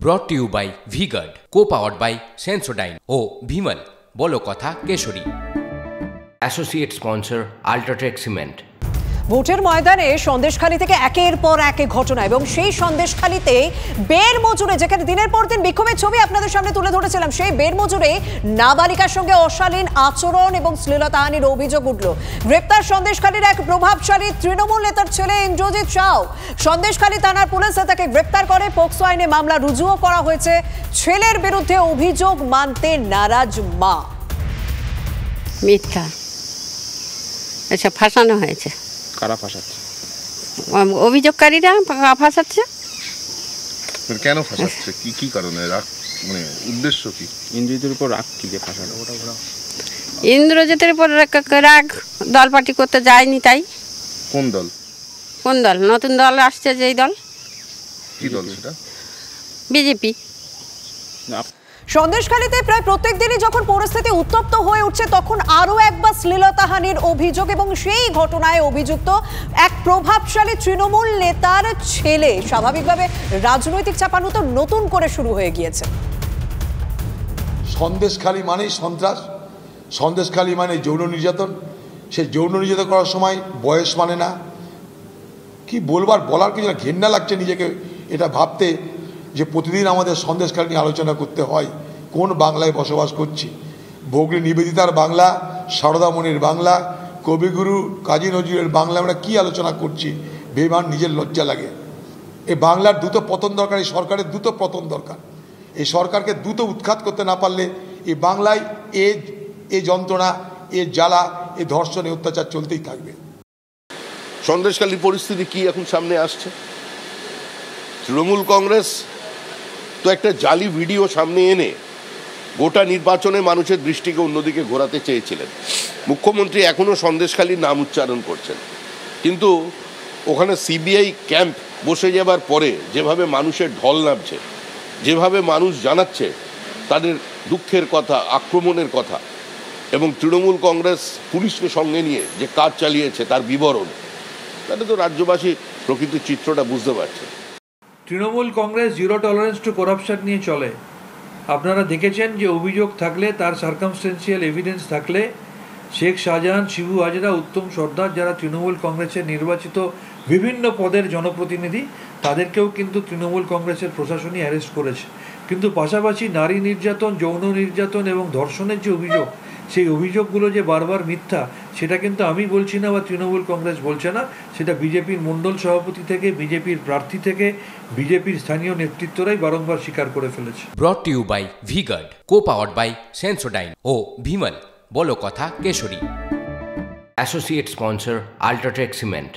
Brought to you by V-Guard, co-powered by Sensodyne O Vimal বলো কথা Keshari. Associate sponsor Ultratech Cement। ভোটের ময়দানে সন্দেশখালী থেকে একের পর এক ঘটনা এবং সেই সন্দেশখালীতে বের মজুরে যেখানে দিনের পর দিন বিক্ষোভের ছবি আপনাদের সামনে তুলে ধরেছিলাম, সেই বের মজুরে নাবালিকার সঙ্গে অশালীন আচরণ এবং শ্লীলতাহানির অভিযোগ উঠল। গ্রেপ্তার সন্দেশখালীর এক প্রভাবশালী তৃণমূল নেতার ছেলে ইন্দ্রজিৎ সাউ। সন্দেশখালী থানার পুলিশ তাকে গ্রেপ্তার করে, পোক্সো আইনে মামলা রুজুও করা হয়েছে। ছেলের বিরুদ্ধে অভিযোগ মানতে নারাজ মা। মিথ্যা, এসব ফাঁসানো হয়েছে। কারা ফাঁসাচ্ছে? অভিযোগকারীরা ফাঁসাচ্ছে। কেন ফাঁসাচ্ছে? কি কারণে? রাগ, মানে উদ্দেশ্য কি? ইন্দ্রজিতের উপর রাগ কি যে ফাঁসানো? ইন্দ্রজিতের উপর রাগ, দল পার্টি করতে যায়নি তাই। কোন দল? কোন দল? নতুন দল আসছে যেই দল। কি দল সেটা? বিজেপি। সন্দেশখালীতে প্রায় প্রত্যেক দিনই যখন পরিস্থিতি উত্তপ্ত হয়ে উঠছে তখন আরও একবার শ্লীলতাহানির অভিযোগ এবং সেই ঘটনায় অভিযুক্ত এক প্রভাবশালী তৃণমূল নেতার ছেলে। স্বাভাবিকভাবে রাজনৈতিক চাপানো তো নতুন করে শুরু হয়ে গিয়েছে। সন্দেশখালী মানেই সন্ত্রাস, সন্দেশখালী মানে যৌন নির্যাতন। সে যৌন নির্যাতন করার সময় বয়স মানে না। কি বলার কিছু না, ঘেন্না লাগছে নিজেকে এটা ভাবতে যে প্রতিদিন আমাদের সন্দেশখালী নিয়ে আলোচনা করতে হয়। কোন বাংলায় বসবাস করছি? ভগ্নী নিবেদিতার বাংলা, সারদামণির বাংলা, কবিগুরু কাজী নজরুলের বাংলা আমরা কি আলোচনা করছি বেমান নিজের লজ্জা লাগে। এই বাংলার দ্রুত পতন দরকার, এই সরকারের দ্রুত পতন দরকার। এই সরকারকে দ্রুত উৎখাত করতে না পারলে এই বাংলায় এ যন্ত্রণা, এ জ্বালা, এ ধর্ষণ, এ অত্যাচার চলতেই থাকবে। সন্দেশখালীর পরিস্থিতি কি এখন সামনে আসছে? তৃণমূল কংগ্রেস তো একটা জালি ভিডিও সামনে এনে গোটা নির্বাচনে মানুষের দৃষ্টিকে অন্যদিকে ঘোরাতে চেয়েছিলেন। মুখ্যমন্ত্রী এখনও সন্দেশখালীর নাম উচ্চারণ করছেন, কিন্তু ওখানে সিবিআই ক্যাম্প বসে যাবার পরে যেভাবে মানুষের ঢল নামছে, যেভাবে মানুষ জানাচ্ছে তাদের দুঃখের কথা, আক্রমণের কথা, এবং তৃণমূল কংগ্রেস পুলিশকে সঙ্গে নিয়ে যে কাজ চালিয়েছে তার বিবরণ, তাতে তো রাজ্যবাসী প্রকৃত চিত্রটা বুঝতে পারছে। Trinamool Congress zero tolerance two corruption নিয়ে চলে। আপনারা দেখেছেন যে অভিযোগ থাকলে, তার সার্কামস্টেন্সিয়াল এভিডেন্স থাকলে শেখ শাহজাহান, শিবু হাজরা, উত্তম সর্দার, যারা তৃণমূল কংগ্রেসের নির্বাচিত বিভিন্ন পদের জনপ্রতিনিধি, তাদেরকেও কিন্তু তৃণমূল কংগ্রেসের প্রশাসনই অ্যারেস্ট করেছে। কিন্তু পাশাপাশি নারী নির্যাতন, যৌন নির্যাতন এবং ধর্ষণের যে অভিযোগ, সেই অভিযোগগুলো যে বারবার মিথ্যা, সেটা কিন্তু আমি বলছি না বা তৃণমূল কংগ্রেস বলছে না, সেটা বিজেপির মণ্ডল সভাপতি থেকে, বিজেপির প্রার্থী থেকে, বিজেপির স্থানীয় নেতৃত্বরাই বারংবার স্বীকার করে ফেলেছে। Brought to you by V-Guard, co-powered by Sensodyne O Vimal বলো কথা Keshari. Associate sponsor Ultratech Cement।